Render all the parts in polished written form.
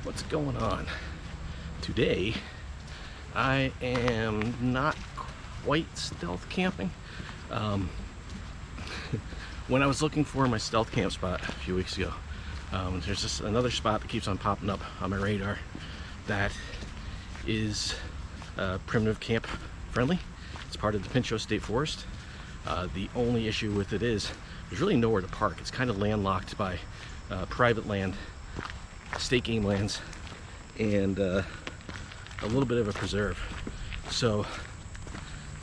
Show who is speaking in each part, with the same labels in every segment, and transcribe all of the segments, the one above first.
Speaker 1: What's going on? Today, I am not quite stealth camping. When I was looking for my stealth camp spot a few weeks ago, there's just another spot that keeps on popping up on my radar that is primitive camp friendly. It's part of the Pinchot State Forest. The only issue with it is there's really nowhere to park. It's kind of landlocked by private land, state game lands, and a little bit of a preserve. So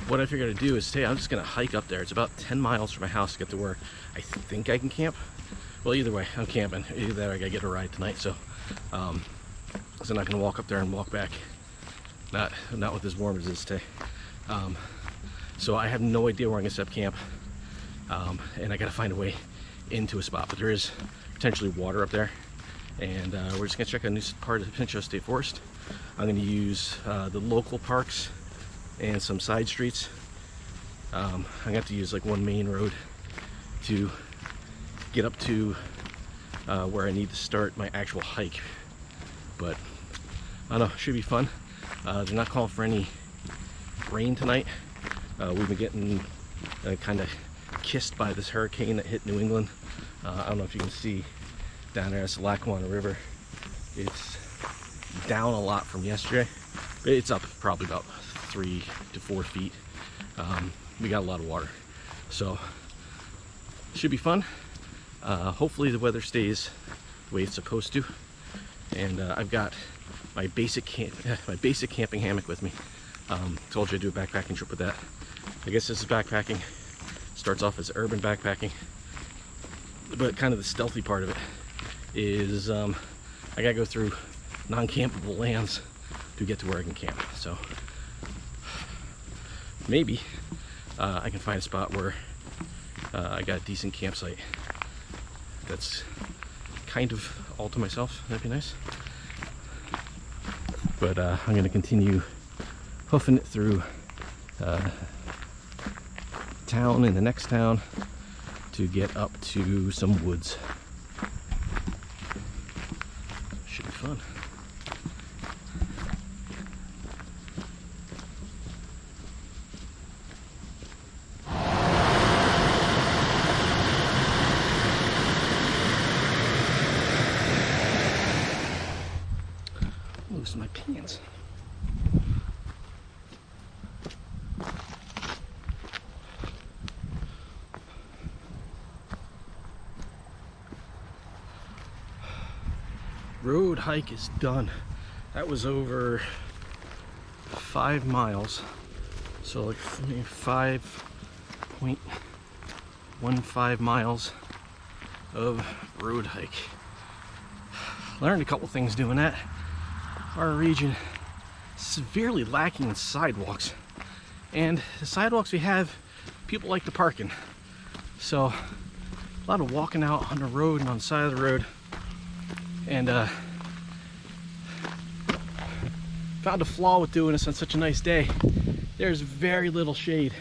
Speaker 1: what I figured I'd do is say I'm just gonna hike up there. It's about 10 miles from my house to get to where I think I can camp. Well, either way, I'm camping. Either that or I gotta get a ride tonight. So I'm not gonna walk up there and walk back. Not with as warm as it is today. So I have no idea where I'm gonna set up camp. And I gotta find a way into a spot, but there is potentially water up there. And we're just gonna check a new part of the Pinchot State Forest. I'm gonna use the local parks and some side streets. I'm gonna have to use like one main road to get up to where I need to start my actual hike. But I don't know, should be fun. They're not calling for any rain tonight. We've been getting kind of kissed by this hurricane that hit New England. I don't know if you can see down there, it's the Lackawanna River. It's down a lot from yesterday. It's up probably about 3 to 4 feet. We got a lot of water, so should be fun. Hopefully the weather stays the way it's supposed to. And I've got my basic camping hammock with me. Told you I'd do a backpacking trip with that. I guess this is backpacking. Starts off as urban backpacking, but kind of the stealthy part of it is I gotta go through non-campable lands to get to where I can camp. So maybe I can find a spot where I got a decent campsite that's kind of all to myself. That'd be nice. But I'm gonna continue hoofing it through town and the next town to get up to some woods. Should be fun. Loosen my pants. Road hike is done. That was over 5 miles, so like 5.15 miles of road hike. Learned a couple things doing that. Our region is severely lacking in sidewalks, and the sidewalks we have, people like to park in. So a lot of walking out on the road and on the side of the road. And found a flaw with doing this on such a nice day. There's very little shade.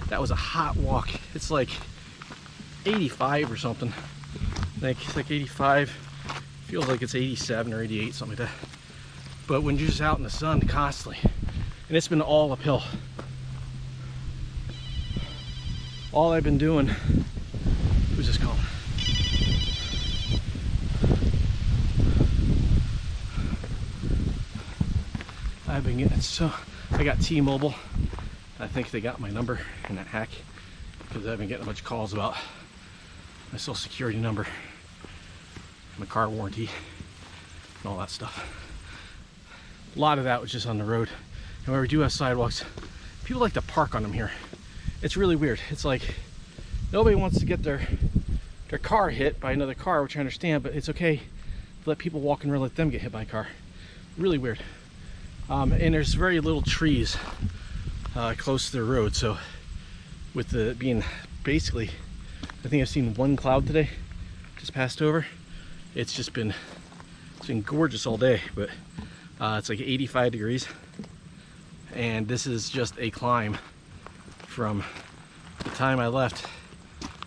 Speaker 1: That was a hot walk. It's like 85 or something. I think it's like 85. Feels like it's 87 or 88, something like that. But when you're just out in the sun constantly, and it's been all uphill. All I've been doing, who's this calling? I've been getting, so I got T-Mobile. I think they got my number in that hack because I've been getting a bunch of calls about my social security number, my car warranty, and all that stuff. A lot of that was just on the road. And where we do have sidewalks, people like to park on them here. It's really weird. It's like nobody wants to get their car hit by another car, which I understand, but it's okay to let people walk in and let them get hit by a car. Really weird. And there's very little trees close to the road, so with the being basically, I think I've seen one cloud today, just passed over. It's been gorgeous all day, but it's like 85 degrees, and this is just a climb from the time I left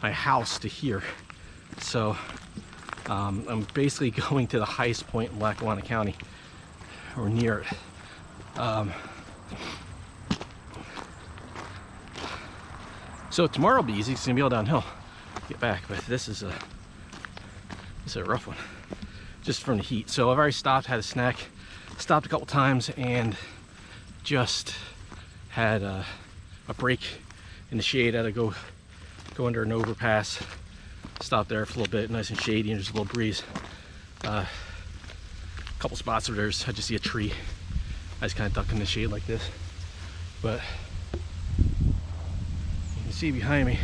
Speaker 1: my house to here. So I'm basically going to the highest point in Lackawanna County, or near it. So tomorrow will be easy. It's gonna be all downhill. Get back, but this is a rough one, just from the heat. So I've already stopped, had a snack, stopped a couple times, and just had a break in the shade. I had to go under an overpass, stop there for a little bit, nice and shady, and there's a little breeze. A couple spots where I just see a tree. I just kind of duck in the shade like this. But you can see behind me,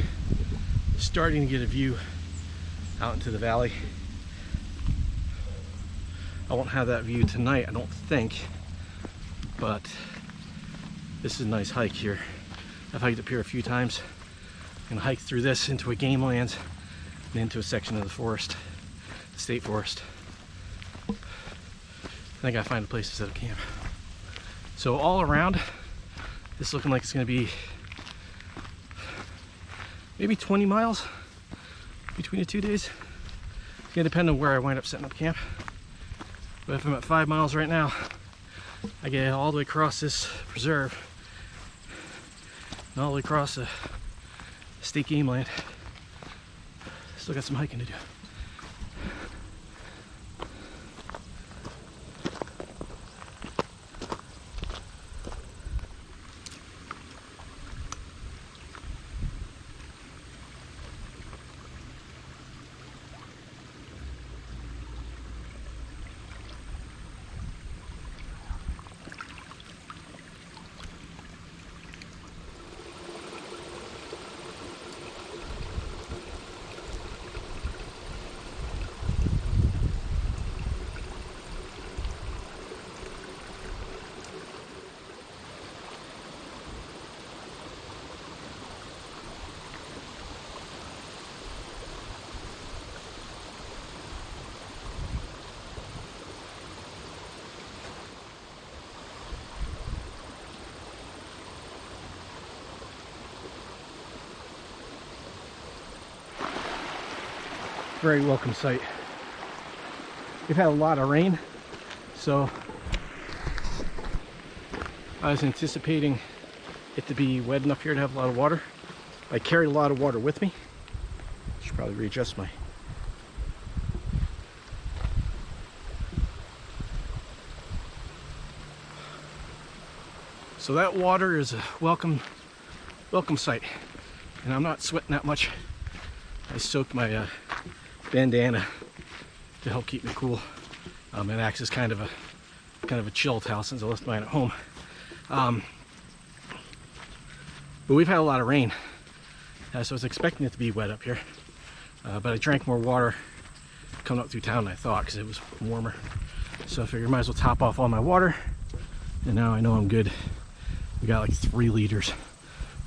Speaker 1: starting to get a view out into the valley. I won't have that view tonight, I don't think, but this is a nice hike here. I've hiked up here a few times. I'm gonna hike through this into a game lands and into a section of the forest, the state forest. I think I find a place to set up camp. So all around, this is looking like it's gonna be maybe 20 miles between the 2 days. It's gonna depend on where I wind up setting up camp. But if I'm at 5 miles right now, I get all the way across this preserve and all the way across the state game land. Still got some hiking to do. Very welcome sight. We've had a lot of rain, so I was anticipating it to be wet enough here to have a lot of water. I carried a lot of water with me. Should probably readjust my. So that water is a welcome sight, and I'm not sweating that much. I soaked my bandana to help keep me cool. It acts as kind of a chill towel since I left mine at home. But we've had a lot of rain, so I was expecting it to be wet up here. But I drank more water coming up through town than I thought because it was warmer. So I figured I might as well top off all my water, and now I know I'm good. We got like 3 liters,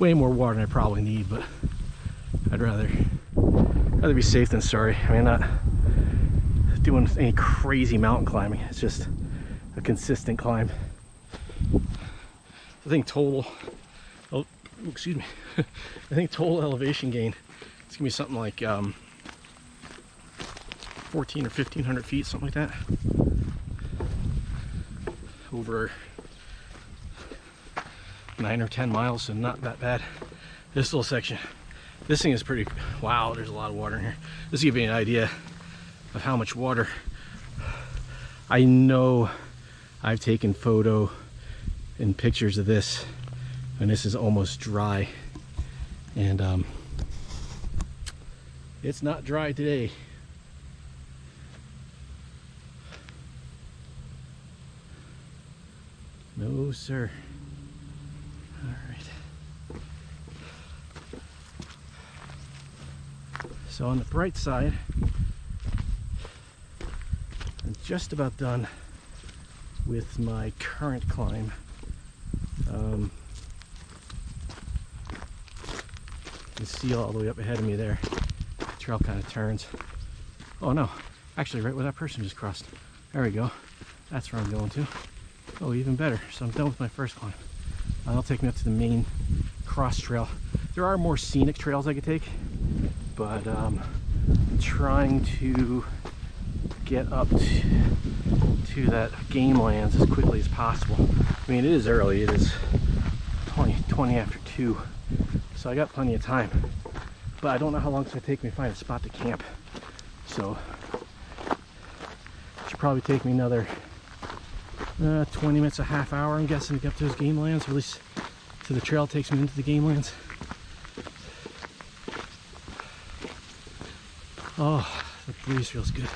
Speaker 1: way more water than I probably need, but I'd rather be safe than sorry. I mean, I'm not doing any crazy mountain climbing. It's just a consistent climb. I think total, oh, excuse me. I think total elevation gain, it's gonna be something like 14 or 1500 feet, something like that. Over 9 or 10 miles, so not that bad. This little section. This thing is pretty, wow, there's a lot of water in here. This will give you an idea of how much water. I know I've taken photo and pictures of this, and this is almost dry. And it's not dry today. No, sir. All right. So on the bright side, I'm just about done with my current climb. You can see all the way up ahead of me there. The trail kind of turns. Oh no, actually right where that person just crossed. There we go. That's where I'm going to. Oh, even better. So I'm done with my first climb. That'll take me up to the main cross trail. There are more scenic trails I could take, but I'm trying to get up to that game lands as quickly as possible. I mean, it is early. It is 20 after 2, so I got plenty of time. But I don't know how long it's going to take me to find a spot to camp. So it should probably take me another 20 minutes, a half hour, I'm guessing, to get up to those game lands, or at least to the trail takes me into the game lands. Oh, the breeze feels good.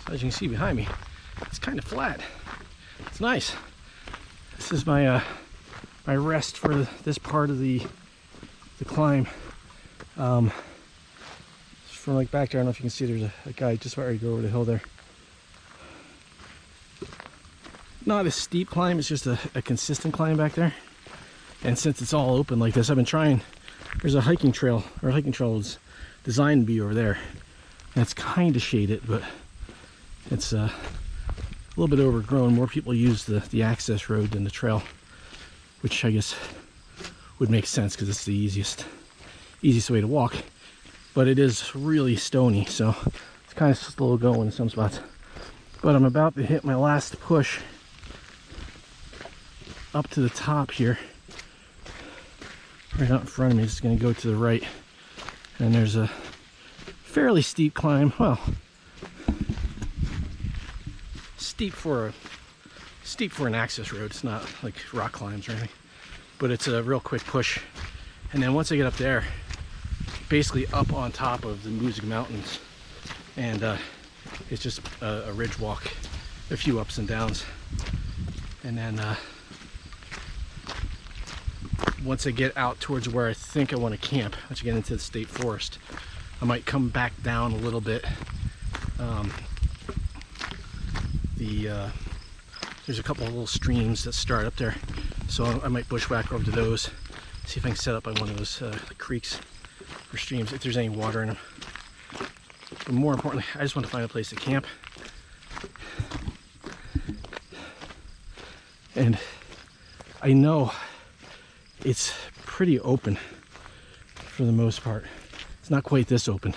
Speaker 1: As you can see behind me, it's kind of flat. It's nice. This is my my rest for this part of the climb. From like back there, I don't know if you can see, there's a guy just about ready to go over the hill there. Not a steep climb, it's just a consistent climb back there. And since it's all open like this, I've been trying. There's a hiking trail, or a hiking trail is designed to be over there. And it's kind of shaded, but it's a little bit overgrown. More people use the access road than the trail, which I guess would make sense because it's the easiest way to walk. But it is really stony, so it's kind of slow going in some spots. But I'm about to hit my last push up to the top here. Right out in front of me, it's going to go to the right. And there's a fairly steep climb. Well, steep for an access road. It's not like rock climbs or anything, but it's a real quick push. And then once I get up there, basically up on top of the Music Mountains, and it's just a ridge walk, a few ups and downs. And then once I get out towards where I think I want to camp, once I get into the state forest, I might come back down a little bit. There's a couple of little streams that start up there, so I might bushwhack over to those, see if I can set up by one of those creeks or streams if there's any water in them. But more importantly, I just want to find a place to camp. And I know it's pretty open for the most part. It's not quite this open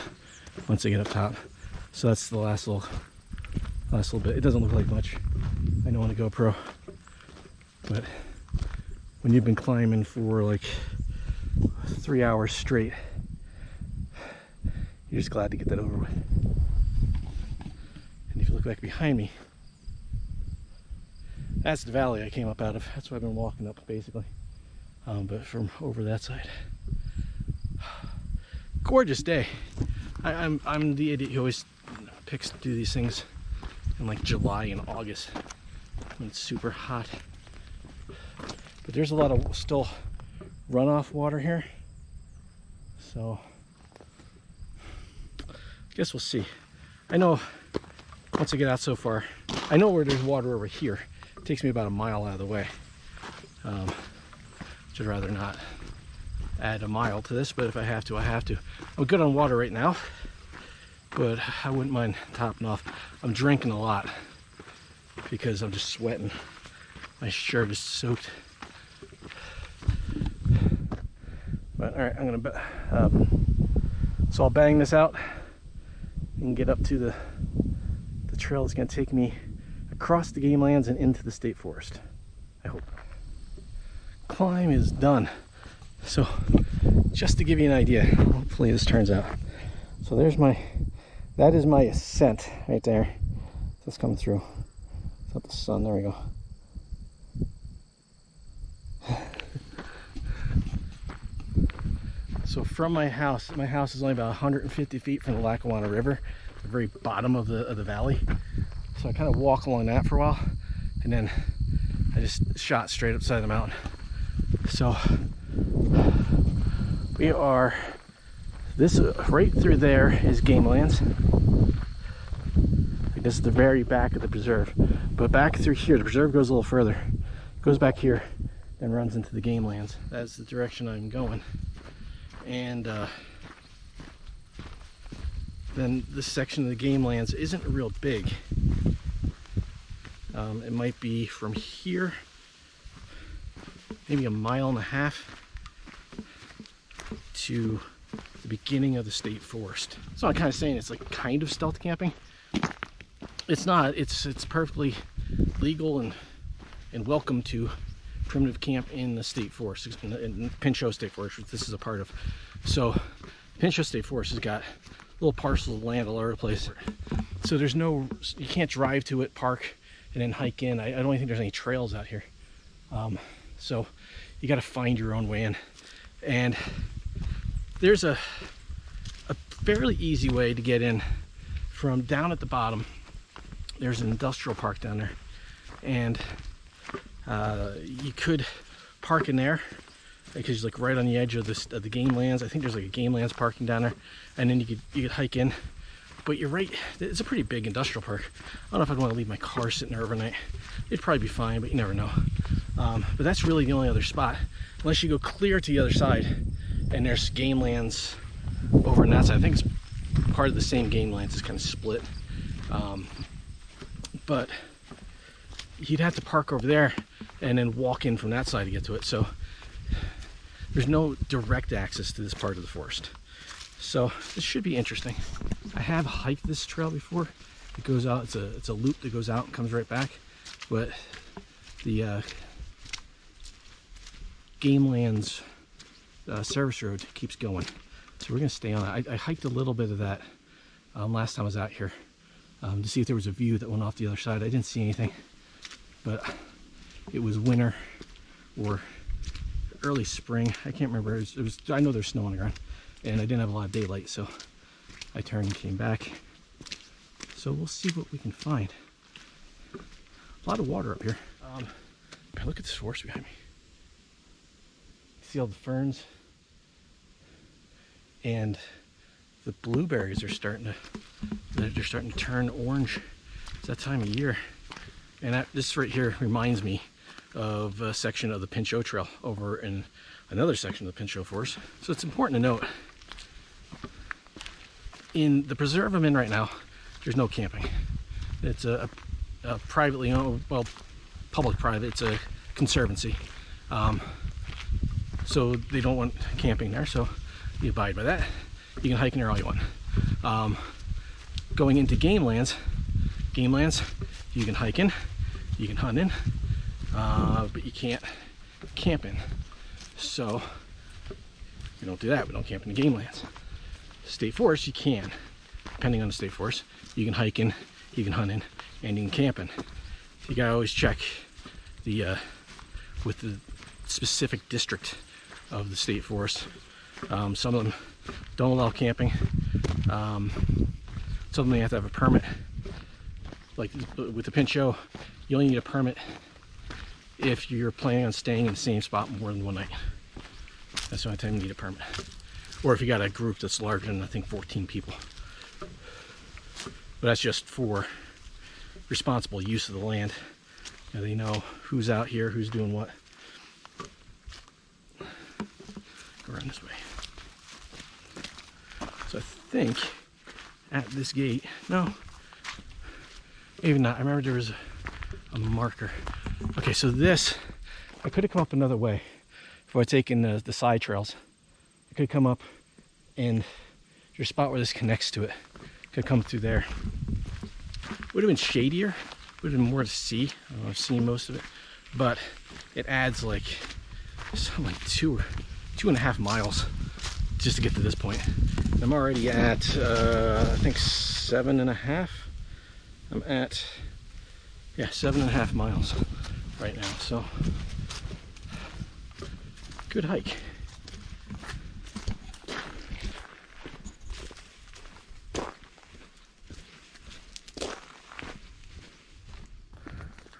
Speaker 1: once I get up top. So that's the last little bit. It doesn't look like much, I know, on the GoPro, but when you've been climbing for like 3 hours straight, you're just glad to get that over with. And if you look back behind me, that's the valley I came up out of. That's what I've been walking up, basically. But from over that side. Gorgeous day. I'm the idiot who always picks to do these things in like July and August when it's super hot. But there's a lot of still runoff water here, so I guess we'll see. I know once I get out so far, I know where there's water over here. It takes me about a mile out of the way, which I'd rather not add a mile to this, but if I have to, I have to. I'm good on water right now, but I wouldn't mind topping off. I'm drinking a lot because I'm just sweating. My shirt is soaked. But all right, I'm gonna so I'll bang this out and get up to the trail that's gonna take me across the game lands and into the state forest, I hope. Climb is done. So just to give you an idea, hopefully this turns out. So there's that is my ascent right there. Just coming through. It's not the sun, there we go. So from my house is only about 150 feet from the Lackawanna River, the very bottom of the valley. So I kind of walk along that for a while, and then I just shot straight up the side of the mountain. So we are, this right through there is game lands. This is the very back of the preserve. But back through here, the preserve goes a little further. It goes back here, then runs into the game lands. That's the direction I'm going. And then this section of the game lands isn't real big. It might be from here, maybe 1.5 miles to the beginning of the state forest. So I'm kind of saying it's like kind of stealth camping. It's not. It's perfectly legal and welcome to primitive camp in the state forest, in Pinchot State Forest, which this is a part of. So Pinchot State Forest has got little parcels of land all over the place. So there's no, you can't drive to it, park, and then hike in. I don't even think there's any trails out here. So you got to find your own way in. And there's a fairly easy way to get in from down at the bottom. There's an industrial park down there, and you could park in there because it's like right on the edge of the game lands. I think there's like a game lands parking down there, and then you could hike in. But you're right, it's a pretty big industrial park. I don't know if I'd want to leave my car sitting there overnight. It'd probably be fine, but you never know. But that's really the only other spot, unless you go clear to the other side, and there's game lands over on that side. I think it's part of the same game lands. It's kind of split. But you'd have to park over there and then walk in from that side to get to it. So there's no direct access to this part of the forest. So this should be interesting. I have hiked this trail before. It goes out, it's a loop that goes out and comes right back. But the Game Lands service road keeps going. So we're gonna stay on it. I hiked a little bit of that last time I was out here to see if there was a view that went off the other side. I didn't see anything, but it was winter or early spring. I can't remember. It was I know there's snow on the ground, and I didn't have a lot of daylight, so I turned and came back. So we'll see what we can find. A lot of water up here. Look at this forest behind me. See all the ferns, and the blueberries are starting to turn orange. It's that time of year, and this right here reminds me of a section of the Pinchot Trail over in another section of the Pinchot Forest. So it's important to note, in the preserve I'm in right now, there's no camping. It's a privately owned, well, public-private, it's a conservancy. So they don't want camping there, so you abide by that. You can hike in there all you want. Going into game lands, you can hike in, you can hunt in, but you can't camp in. So we don't do that. We don't camp in the game lands. State forest, you can. Depending on the state forest, you can hike in, you can hunt in, and you can camp in. You gotta always check the with the specific district of the state forest. Some of them don't allow camping. Some of them you have to have a permit. Like with the Pinchot, you only need a permit if you're planning on staying in the same spot more than one night. That's the only time you need a permit. Or if you got a group that's larger than, I think, 14 people. But that's just for responsible use of the land. You know, they know who's out here, who's doing what. Go around this way. So I think at this gate, no, maybe not. I remember there was a marker. Okay, so this, I could have come up another way if I had taken the side trails. I could come up, and there's a spot where this connects to it. Could come through there. Would have been shadier. Would have been more to see. I don't know, I've seen most of it, but it adds like something like 2.5 miles just to get to this point. I'm already at I think 7.5. I'm at 7.5 miles right now. So good hike.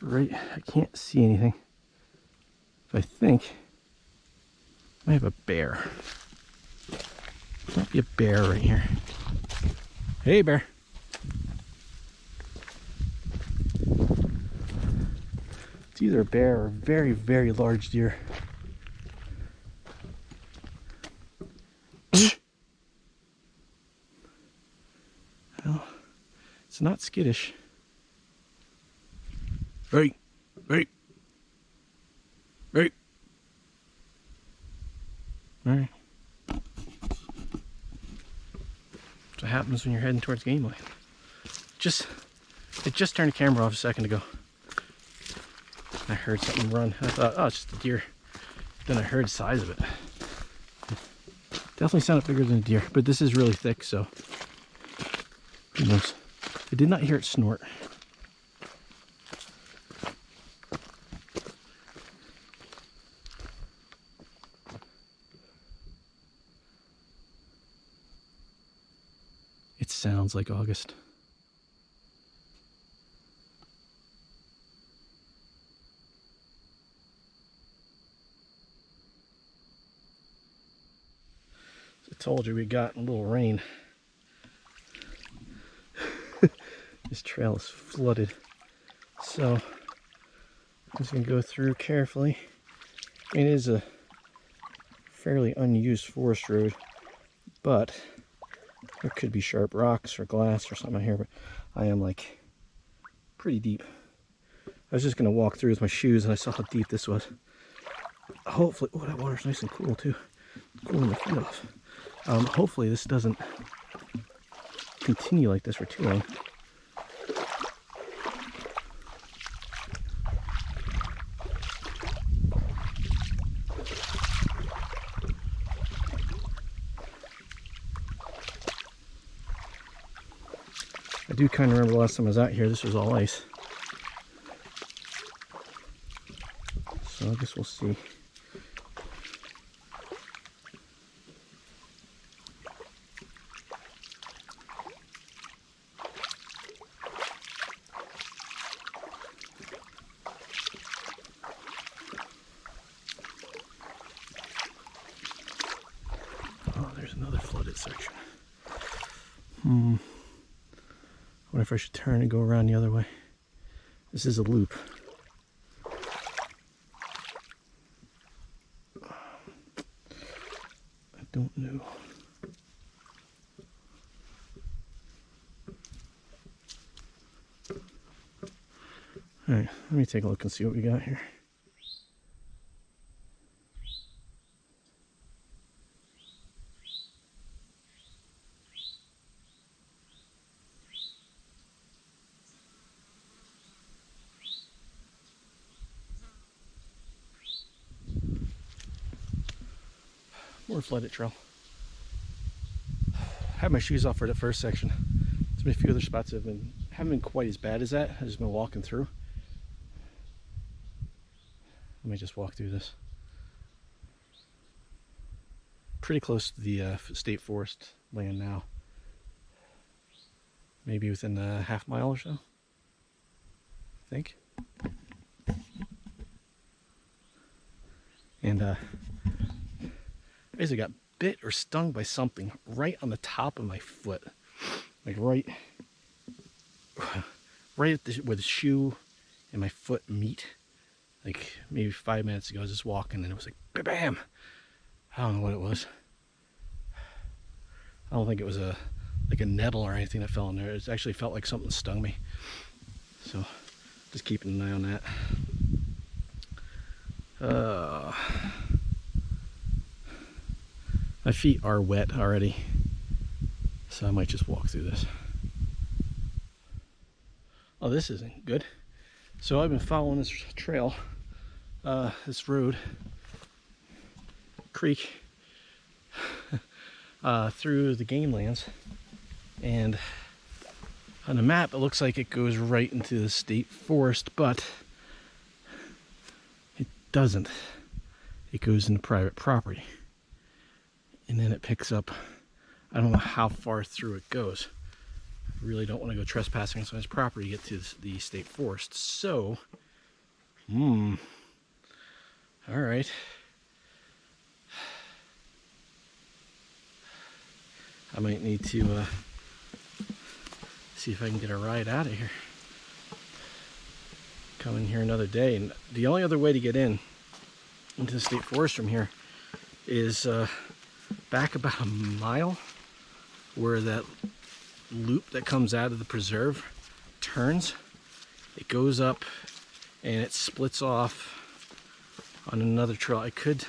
Speaker 1: Right, I can't see anything. I think I have a bear. Might be a bear right here. Hey, bear. It's either a bear or a very, very large deer. Well, it's not skittish. Hey, hey, hey. All right. That's what happens when you're heading towards game line. I just turned the camera off a second ago. I heard something run. I thought, oh, it's just a deer. Then I heard the size of it. Definitely sounded bigger than a deer, but this is really thick, so who knows. I did not hear it snort. It sounds like August. I told you we got a little rain. This trail is flooded. So I'm just gonna go through carefully. I mean, it is a fairly unused forest road, but there could be sharp rocks or glass or something here, but I am like pretty deep. I was just gonna walk through with my shoes and I saw how deep this was. Hopefully, oh, that water's nice and cool too. Cooling my feet off. Hopefully this doesn't continue like this for too long. I do kind of remember the last time I was out here, this was all ice. So I guess we'll see. Oh, there's another flooded section. I wonder if I should turn and go around the other way. This is a loop. I don't know. Alright, let me take a look and see what we got here. More flooded trail. I had my shoes off for the first section. There's been a few other spots that haven't been quite as bad as that. I've just been walking through. Let me just walk through this. Pretty close to the state forest land now. Maybe within a half mile or so, I think. And I basically got bit or stung by something right on the top of my foot. Like right at where the shoe and my foot meet. Like maybe 5 minutes ago, I was just walking and it was like bam! I don't know what it was. I don't think it was like a nettle or anything that fell in there. It actually felt like something stung me. So just keeping an eye on that. My feet are wet already, so I might just walk through this. Oh, this isn't good. So I've been following this trail, this road, creek, through the game lands, and on the map it looks like it goes right into the state forest, but it doesn't. It goes into private property. And then it picks up, I don't know how far through it goes. I really don't want to go trespassing on someone's property to get to the state forest. So, all right. I might need to see if I can get a ride out of here. come in here another day. And the only other way to get into the state forest from here is back about a mile, where that loop that comes out of the preserve turns. It goes up and it splits off on another trail. I could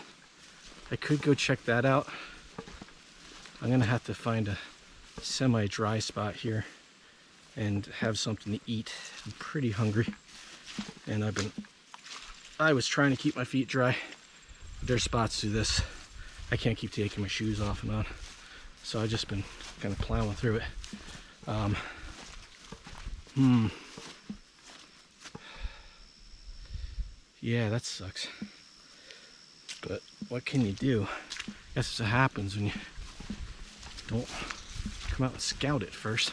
Speaker 1: go check that out. I'm gonna have to find a semi-dry spot here and have something to eat. I'm pretty hungry, and I was trying to keep my feet dry. There's spots through this I can't keep taking my shoes off and on, so I've just been kind of plowing through it. Yeah, that sucks, but what can you do? I guess that's what happens when you don't come out and scout it first.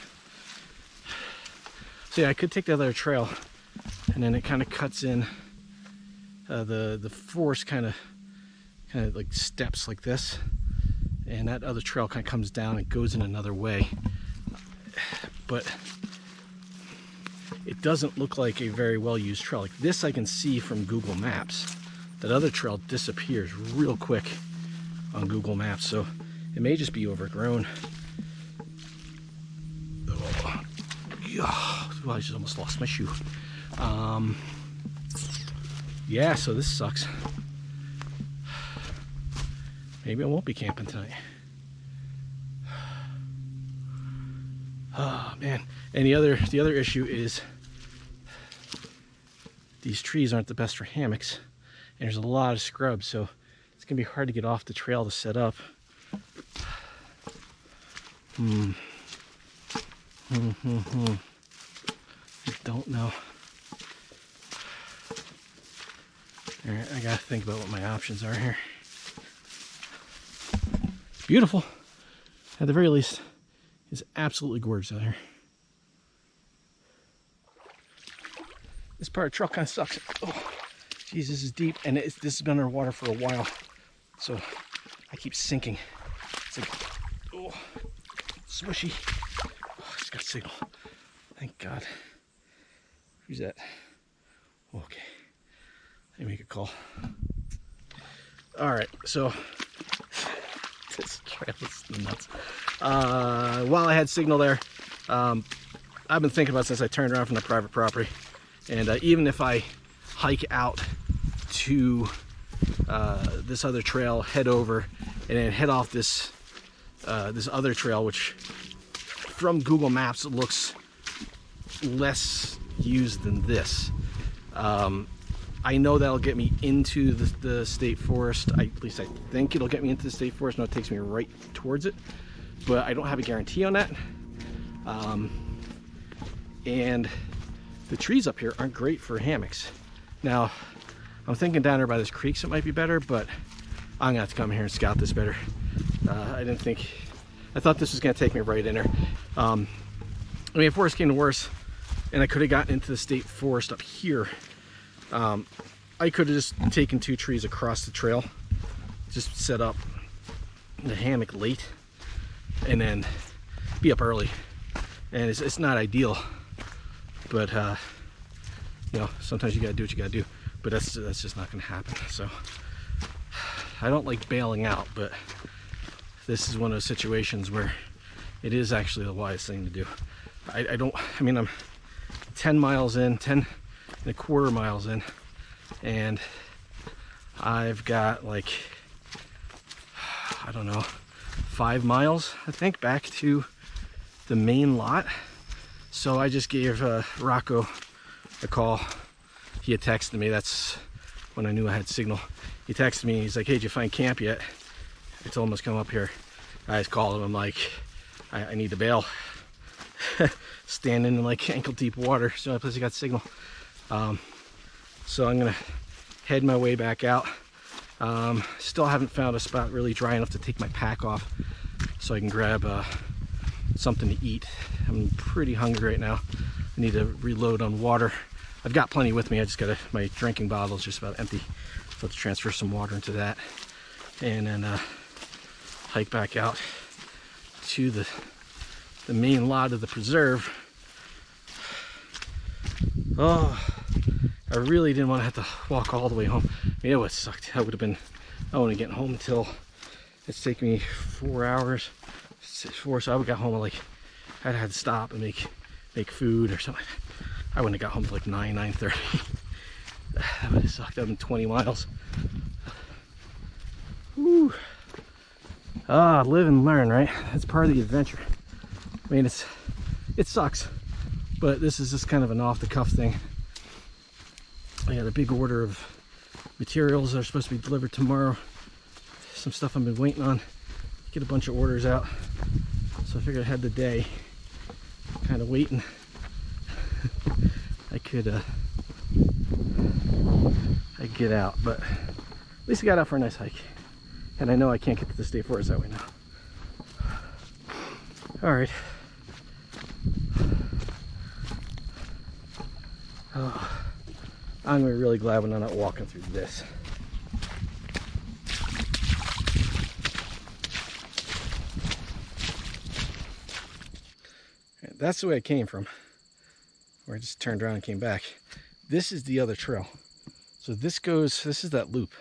Speaker 1: So yeah, I could take the other trail, and then it kind of cuts in. The forest kind of like steps like this, and that other trail kind of comes down and goes in another way. But it doesn't look like a very well used trail. Like this I can see from Google Maps. That other trail disappears real quick on Google Maps, so it may just be overgrown. Oh, I just almost lost my shoe. Yeah, so this sucks. Maybe I won't be camping tonight. Oh man. And the other issue is these trees aren't the best for hammocks, and there's a lot of scrub, so it's gonna be hard to get off the trail to set up. I don't know. All right, I gotta think about what my options are here. Beautiful, at the very least. It's absolutely gorgeous out here. This part of the trail kind of sucks. Oh, geez, this is deep, and this has been underwater for a while, so I keep sinking. It's like, oh, swishy. Oh, I just got a signal. Thank God. Who's that? Okay. Let me make a call. All right, so this trail is nuts. While I had signal there, I've been thinking about it since I turned around from the private property, and even if I hike out to this other trail, head over, and then head off this this other trail, which from Google Maps it looks less used than this. I know that'll get me into the state forest. At least I think it'll get me into the state forest. No, it takes me right towards it, but I don't have a guarantee on that. And the trees up here aren't great for hammocks. Now, I'm thinking down there by this creek so it might be better, but I'm gonna have to come here and scout this better. I thought this was gonna take me right in there. I mean, if worse came to worse, and I could have gotten into the state forest up here, I could have just taken 2 trees across the trail, just set up the hammock late, and then be up early. And it's not ideal, but you know, sometimes you gotta do what you gotta do. But that's just not gonna happen. So I don't like bailing out, but this is one of those situations where it is actually the wise thing to do. I mean, I'm 10 miles in, 10.25 miles in, and I've got like, I don't know, 5 miles, I think, back to the main lot. So I just gave Rocco a call. He had texted me. That's when I knew I had signal. He texted me. He's like, "Hey, did you find camp yet?" I told him I was coming up here. I just called him. I'm like, I need to bail. Standing in like ankle deep water. So I place I got signal. So I'm gonna head my way back out. Still haven't found a spot really dry enough to take my pack off, so I can grab something to eat. I'm pretty hungry right now. I need to reload on water. I've got plenty with me. I just got my drinking bottle is just about empty. So let's transfer some water into that, and then hike back out to the main lot of the preserve. Oh, I really didn't want to have to walk all the way home. I mean, it would have sucked. I wouldn't have getting home until it's taking me 4 hours. So I would got home at like, I'd had to stop and make food or something. I wouldn't have got home till like 9:30. That would have sucked. That would have been 20 miles. Whew. Live and learn, right? That's part of the adventure. I mean, it sucks, but this is just kind of an off-the-cuff thing. I got a big order of materials that are supposed to be delivered tomorrow. Some stuff I've been waiting on. Get a bunch of orders out. So I figured I had the day kind of waiting. I could I'd get out, but at least I got out for a nice hike. And I know I can't get to the state forest that way now. All right. Oh, I'm gonna be really glad when I'm not walking through this. That's the way I came from, where I just turned around and came back. This is the other trail. So this is that loop.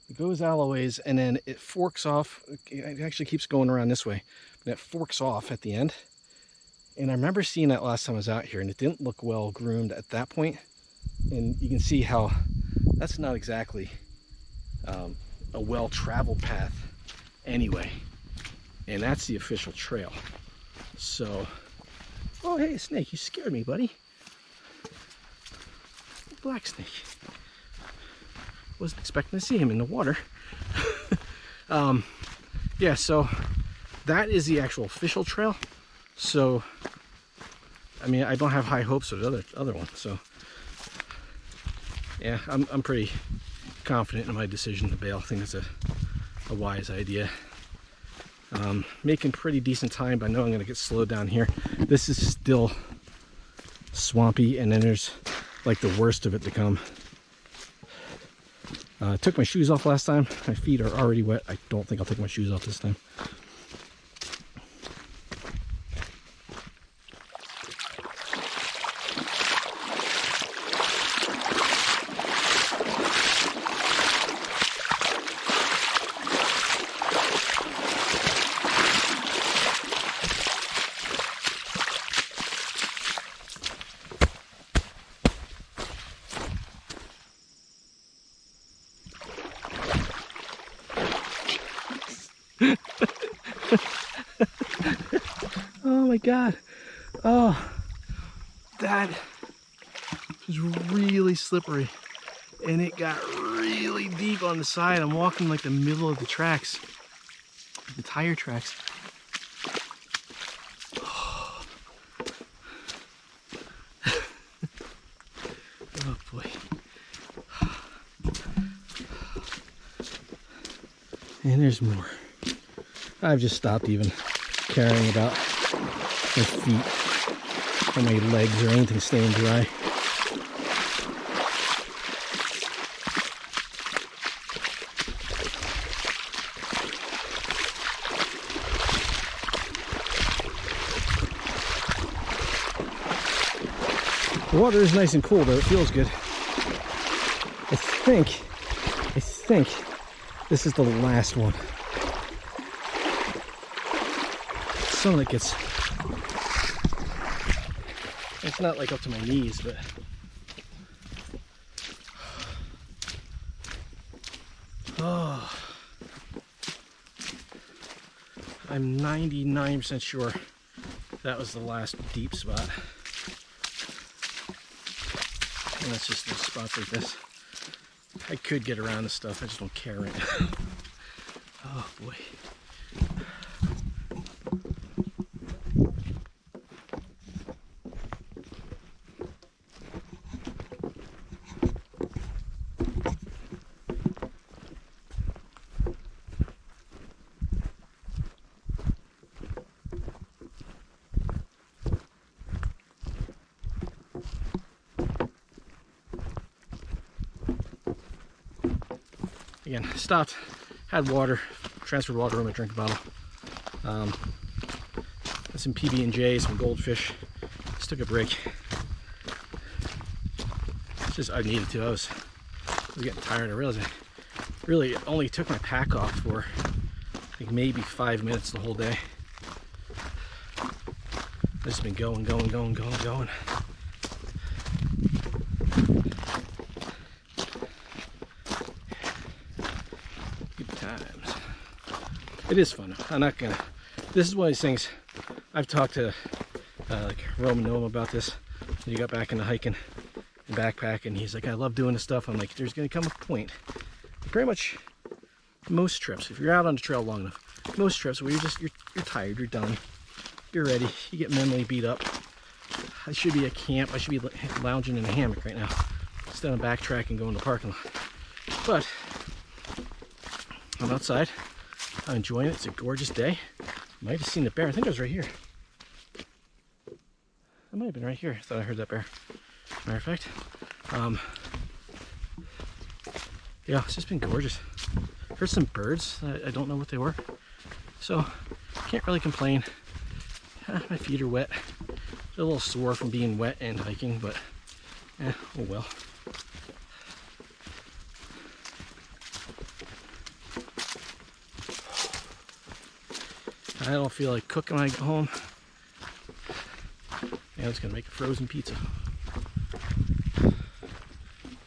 Speaker 1: It goes Alloways and then it forks off. It actually keeps going around this way, but it forks off at the end. And I remember seeing that last time I was out here, and it didn't look well groomed at that point. And you can see how that's not exactly a well-traveled path anyway. And that's the official trail. So, oh hey, snake, you scared me, buddy. Black snake. Wasn't expecting to see him in the water. Yeah, so that is the actual official trail. So, I mean, I don't have high hopes of the other one. So, yeah, I'm pretty confident in my decision to bail. I think it's a wise idea. Making pretty decent time, but I know I'm going to get slowed down here. This is still swampy, and then there's like the worst of it to come. Took my shoes off last time. My feet are already wet. I don't think I'll take my shoes off this time. Oh my God. Oh, that was really slippery, and it got really deep on the side. I'm walking like the middle of the tracks, the tire tracks. Oh, oh boy. And there's more. I've just stopped even caring about my feet or my legs or anything staying dry. The water is nice and cool though, it feels good. I think this is the last one. Some of it gets, it's not like up to my knees, but oh, I'm 99% sure that was the last deep spot. And that's just those spots like this. I could get around this stuff, I just don't care right now. Oh boy. Again, stopped, had water, transferred water in my drink bottle. Had some PB&J, some goldfish. Just took a break. It's just, I needed to. I was getting tired. I realized I really only took my pack off for like maybe 5 minutes the whole day. I've just been going. Good times. It is fun. I'm not gonna. This is one of these things. I've talked to like Roman Noam about this. He got back into hiking and backpacking. He's like, I love doing this stuff. I'm like, there's gonna come a point. Pretty much most trips, if you're out on the trail long enough, most trips where you're tired, you're done, you're ready, you get mentally beat up. I should be at camp. I should be lounging in a hammock right now instead of backtracking going to the parking lot. But I'm outside. I'm enjoying it. It's a gorgeous day. Might have seen the bear. I think it was right here. It might have been right here. I thought I heard that bear. Matter of fact, yeah, it's just been gorgeous. Heard some birds. I don't know what they were, so can't really complain. My feet are wet. They're a little sore from being wet and hiking, but oh well. I don't feel like cooking when I get home. Yeah, I was gonna make a frozen pizza.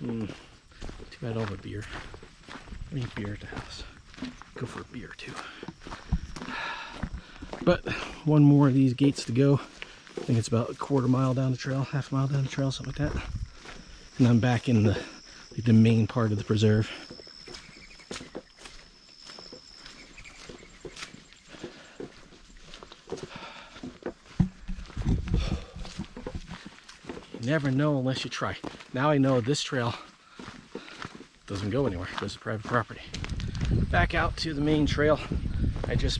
Speaker 1: Too bad I don't have a beer. I need beer at the house. Go for a beer too. But one more of these gates to go. I think it's about a quarter mile down the trail, half a mile down the trail, something like that. And I'm back in the main part of the preserve. You never know unless you try. Now I know this trail doesn't go anywhere. It goes to private property. Back out to the main trail. I just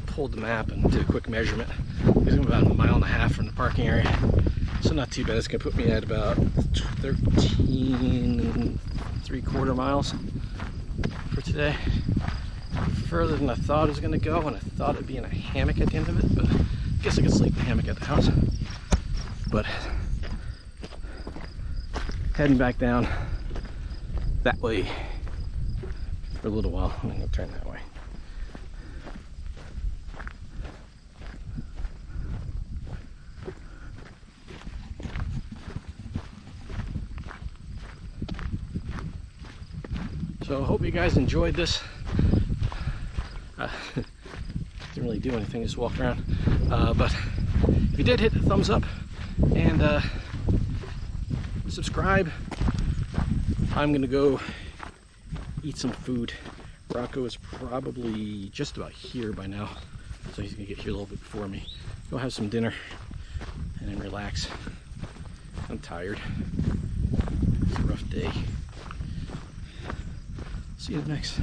Speaker 1: pulled the map and did a quick measurement. It's about 1.5 miles from the parking area. So not too bad. It's gonna put me at about 13.75 miles for today. Further than I thought it was gonna go, and I thought it'd be in a hammock at the end of it, but I guess I could sleep in a hammock at the house. But heading back down that way for a little while. I'm gonna turn that way. So I hope you guys enjoyed this. Didn't really do anything, just walked around. But if you did, hit the thumbs up and subscribe. I'm gonna go eat some food. Rocco is probably just about here by now, so he's gonna get here a little bit before me. Go have some dinner and then relax. I'm tired. It's a rough day. See you next.